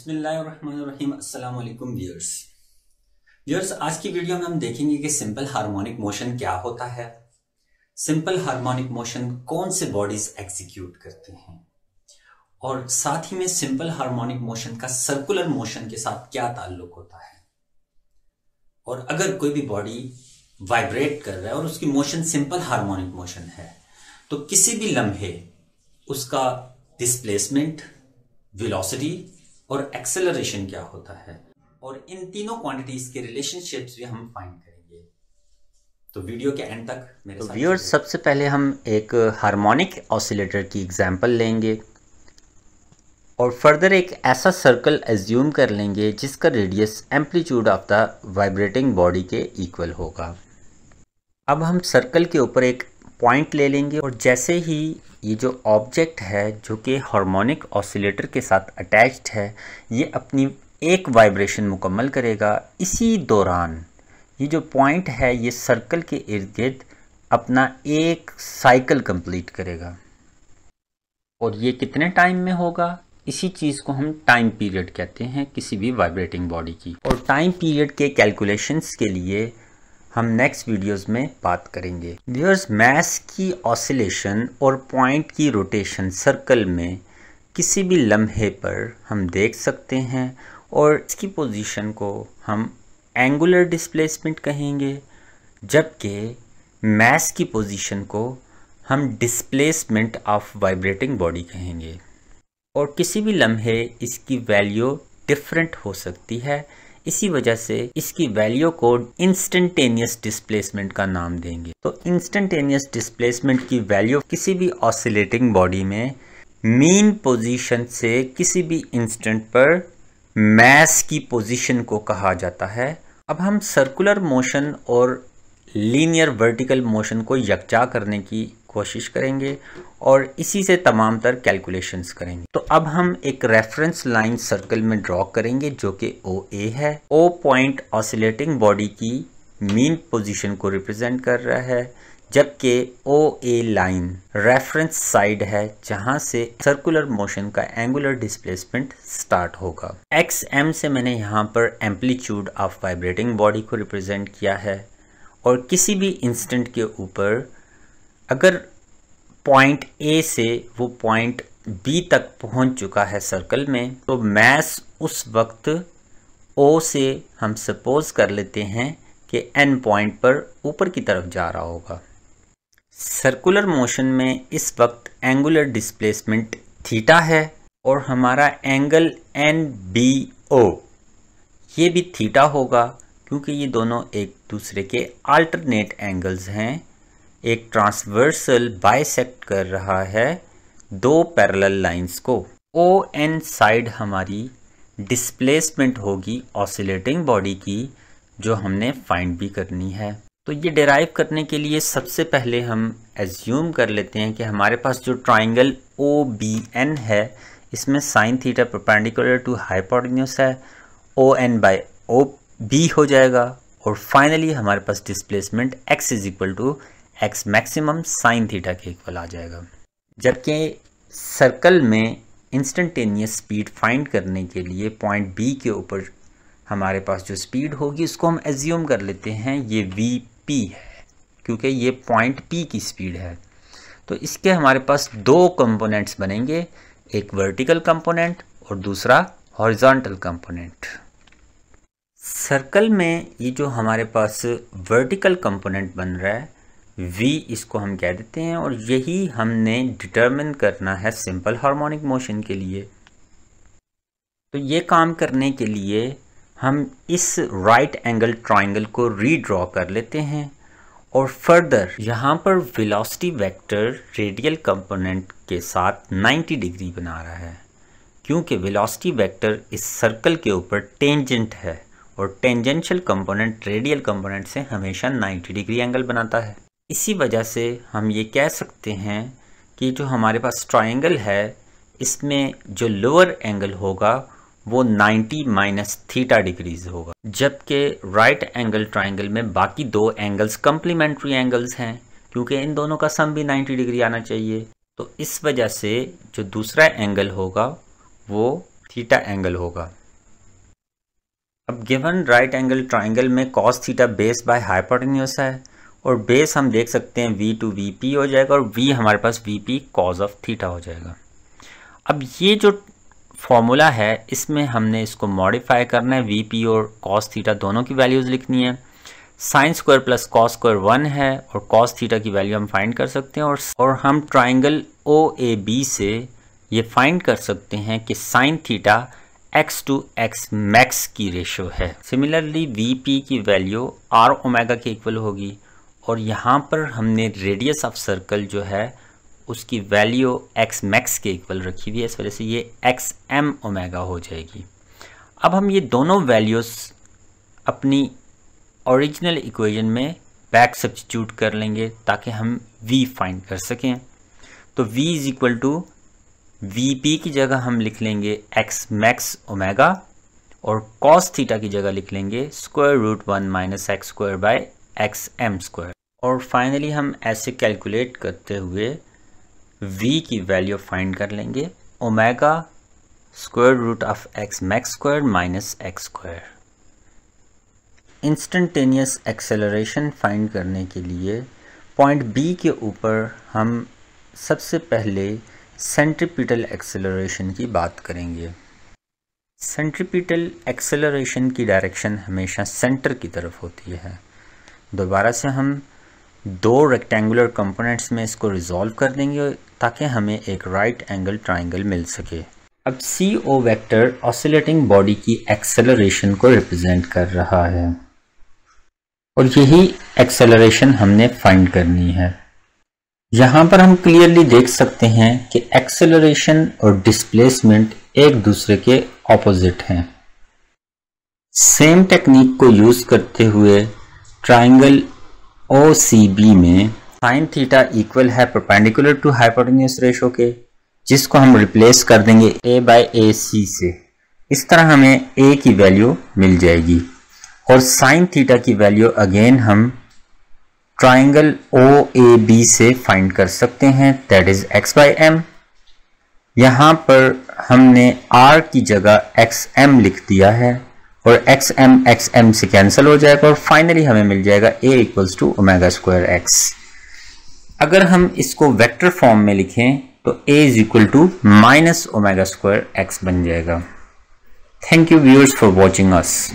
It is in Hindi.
बिस्मिल्लाहिर्रहमानिर्रहीम। अस्सलाम वालेकुम व्यूअर्स, आज की वीडियो में हम देखेंगे कि सिंपल हार्मोनिक मोशन क्या होता है, सिंपल हार्मोनिक मोशन कौन से बॉडीज एग्जीक्यूट करते हैं और साथ ही में सिंपल हार्मोनिक मोशन का सर्कुलर मोशन के साथ क्या ताल्लुक होता है। और अगर कोई भी बॉडी वाइब्रेट कर रहा है और उसकी मोशन सिंपल हार्मोनिक मोशन है तो किसी भी लम्हे उसका डिस्प्लेसमेंट, वेलोसिटी और एक्सेलरेशन क्या होता है, और इन तीनों क्वांटिटीज के रिलेशनशिप्स भी हम फाइंड करेंगे। तो वीडियो के एंड तक मेरे साथ व्यूअर्स, सबसे पहले हम एक हार्मोनिक ऑसिलेटर की एग्जांपल लेंगे और फर्दर एक ऐसा सर्कल एज्यूम कर लेंगे जिसका radius amplitude of the vibrating body के इक्वल होगा। अब हम सर्कल के ऊपर एक पॉइंट ले लेंगे और जैसे ही ये जो ऑब्जेक्ट है जो कि हार्मोनिक ऑसिलेटर के साथ अटैच्ड है, ये अपनी एक वाइब्रेशन मुकम्मल करेगा। इसी दौरान ये जो पॉइंट है ये सर्कल के इर्द गिर्द अपना एक साइकिल कंप्लीट करेगा। और ये कितने टाइम में होगा, इसी चीज़ को हम टाइम पीरियड कहते हैं किसी भी वाइब्रेटिंग बॉडी की। और टाइम पीरियड के कैलकुलेशंस के लिए हम नेक्स्ट वीडियोस में बात करेंगे। व्यूअर्स, मास की ऑसिलेशन और पॉइंट की रोटेशन सर्कल में किसी भी लम्हे पर हम देख सकते हैं और इसकी पोजीशन को हम एंगुलर डिस्प्लेसमेंट कहेंगे, जबकि मास की पोजीशन को हम डिस्प्लेसमेंट ऑफ वाइब्रेटिंग बॉडी कहेंगे। और किसी भी लम्हे इसकी वैल्यू डिफरेंट हो सकती है, इसी वजह से इसकी वैल्यू को इंस्टेंटेनियस डिस्प्लेसमेंट का नाम देंगे। तो इंस्टेंटेनियस डिस्प्लेसमेंट की वैल्यू किसी भी ऑसिलेटिंग बॉडी में मीन पोजीशन से किसी भी इंस्टेंट पर मास की पोजीशन को कहा जाता है। अब हम सर्कुलर मोशन और लीनियर वर्टिकल मोशन को यकजा करने की कोशिश करेंगे और इसी से तमाम तर कैलकुलेशंस करेंगे। तो अब हम एक रेफरेंस लाइन सर्कल में ड्रॉ करेंगे जो कि OA है। O पॉइंट ऑसिलेटिंग बॉडी की मीन पोजीशन को रिप्रेजेंट कर रहा है, जबकि OA लाइन रेफरेंस साइड है जहां से सर्कुलर मोशन का एंगुलर डिस्प्लेसमेंट स्टार्ट होगा। XM से मैंने यहाँ पर एम्पलीट्यूड ऑफ वाइब्रेटिंग बॉडी को रिप्रेजेंट किया है। और किसी भी इंस्टेंट के ऊपर अगर पॉइंट A से वो पॉइंट B तक पहुंच चुका है सर्कल में, तो मास उस वक्त O से हम सपोज कर लेते हैं कि N पॉइंट पर ऊपर की तरफ जा रहा होगा। सर्कुलर मोशन में इस वक्त एंगुलर डिस्प्लेसमेंट थीटा है और हमारा एंगल NBO ये भी थीटा होगा, क्योंकि ये दोनों एक दूसरे के अल्टरनेट एंगल्स हैं। एक ट्रांसवर्सल बाइसेक्ट कर रहा है दो पैरेलल लाइंस को। ON साइड हमारी डिस्प्लेसमेंट होगी ऑसिलेटिंग बॉडी की, जो हमने फाइंड भी करनी है। तो ये डिराइव करने के लिए सबसे पहले हम एज्यूम कर लेते हैं कि हमारे पास जो ट्राइंगल OBN है इसमें sine theta perpendicular to hypotenuse है, ON बाय OB हो जाएगा। और फाइनली हमारे पास displacement x is equal to x maximum sine theta के इक्वल आ जाएगा। जबकि सर्कल में इंस्टेंटेनियस स्पीड फाइंड करने के लिए पॉइंट B के ऊपर हमारे पास जो स्पीड होगी उसको हम एज्यूम कर लेते हैं ये VP है, क्योंकि ये पॉइंट P की स्पीड है। तो इसके हमारे पास दो कंपोनेंट्स बनेंगे, एक वर्टिकल कंपोनेंट और दूसरा हॉरिजॉन्टल कंपोनेंट। सर्कल में ये जो हमारे पास वर्टिकल कंपोनेंट बन रहा है V इसको हम कह देते हैं, और यही हमने डिटरमिन करना है सिंपल हार्मोनिक मोशन के लिए। तो ये काम करने के लिए हम इस राइट एंगल ट्राइंगल को रीड्रॉ कर लेते हैं और फर्दर यहाँ पर वेलोसिटी वेक्टर रेडियल कंपोनेंट के साथ 90 डिग्री बना रहा है, क्योंकि वेलोसिटी वेक्टर इस सर्कल के ऊपर टेंजेंट है और टेंजेंशियल कंपोनेंट रेडियल कंपोनेंट से हमेशा 90 डिग्री एंगल बनाता है। इसी वजह से हम ये कह सकते हैं कि जो हमारे पास ट्रायंगल है इसमें जो लोअर एंगल होगा वो 90 माइनस थीटा डिग्रीज होगा, जबकि राइट एंगल ट्रायंगल में बाकी दो एंगल्स कम्प्लीमेंट्री एंगल्स हैं, क्योंकि इन दोनों का सम भी 90 डिग्री आना चाहिए। तो इस वजह से जो दूसरा एंगल होगा वो थीटा एंगल होगा। अब गिवन राइट एंगल ट्राइंगल में cos theta base by hypotenuse है और बेस हम देख सकते हैं v टू वीपी हो जाएगा और v हमारे पास वीपी कॉस ऑफ थीटा हो जाएगा। अब ये जो फॉर्मूला है इसमें हमने इसको मॉडिफाई करना है, वीपी और कॉस थीटा दोनों की वैल्यूज़ लिखनी है। Sine square plus cos square 1 है और कॉस थीटा की वैल्यू हम फाइंड कर सकते हैं और हम ट्राइंगल ओ ए बी से ये फाइंड कर सकते हैं कि sine theta x to x max की रेशो है। सिमिलरली वीपी की वैल्यू r ओमेगा के इक्वल होगी और यहाँ पर हमने रेडियस ऑफ सर्कल जो है उसकी वैल्यू x मैक्स के इक्वल रखी हुई है, इस वजह से ये xm ओमेगा हो जाएगी। अब हम ये दोनों वैल्यूज़ अपनी ओरिजिनल इक्वेशन में बैक सब्स्टिट्यूट कर लेंगे ताकि हम v फाइंड कर सकें। तो v is equal to Vp की जगह हम लिख लेंगे x मैक्स ओमेगा और cos थीटा की जगह लिख लेंगे square root 1 minus x square by x M square. और फाइनली हम ऐसे कैलकुलेट करते हुए v की वैल्यू फाइंड कर लेंगे omega square root of x max square minus x square. Instantaneous acceleration find करने के लिए पॉइंट B के ऊपर हम सबसे पहले सेंट्रीपिटल एक्सेलरेशन की बात करेंगे। सेंट्रीपिटल एक्सेलरेशन की डायरेक्शन हमेशा सेंटर की तरफ होती है। दोबारा से हम दो रेक्टेंगुलर कंपोनेंट्स में इसको रिजॉल्व कर देंगे ताकि हमें एक राइट एंगल ट्राइंगल मिल सके। अब CO वेक्टर ऑसिलेटिंग बॉडी की एक्सेलरेशन को रिप्रेजेंट कर रहा है और यही एक्सेलरेशन हमने फाइंड करनी है। यहाँ पर हम क्लियरली देख सकते हैं कि एक्सेलरेशन और डिस्प्लेसमेंट एक दूसरे के ऑपोजिट हैं। सेम टेक्निक को यूज करते हुए ट्राइंगल OCB में साइन थीटा इक्वल है परपेंडिकुलर टू हाइपोटेन्यूज रेशो के, जिसको हम रिप्लेस कर देंगे a बाय AC से। इस तरह हमें a की वैल्यू मिल जाएगी और साइन थीटा की वैल्यू अगेन हम ट्राइंगल OAB से फाइंड कर सकते हैं, that is x by m। यहाँ पर हमने r की जगह xm लिख दिया है और xm से कैंसिल हो जाएगा और फाइनली हमें मिल जाएगा a equals to omega square x। अगर हम इसको वेक्टर फॉर्म में लिखें तो a is equal to minus omega square x बन जाएगा। Thank you viewers for watching us.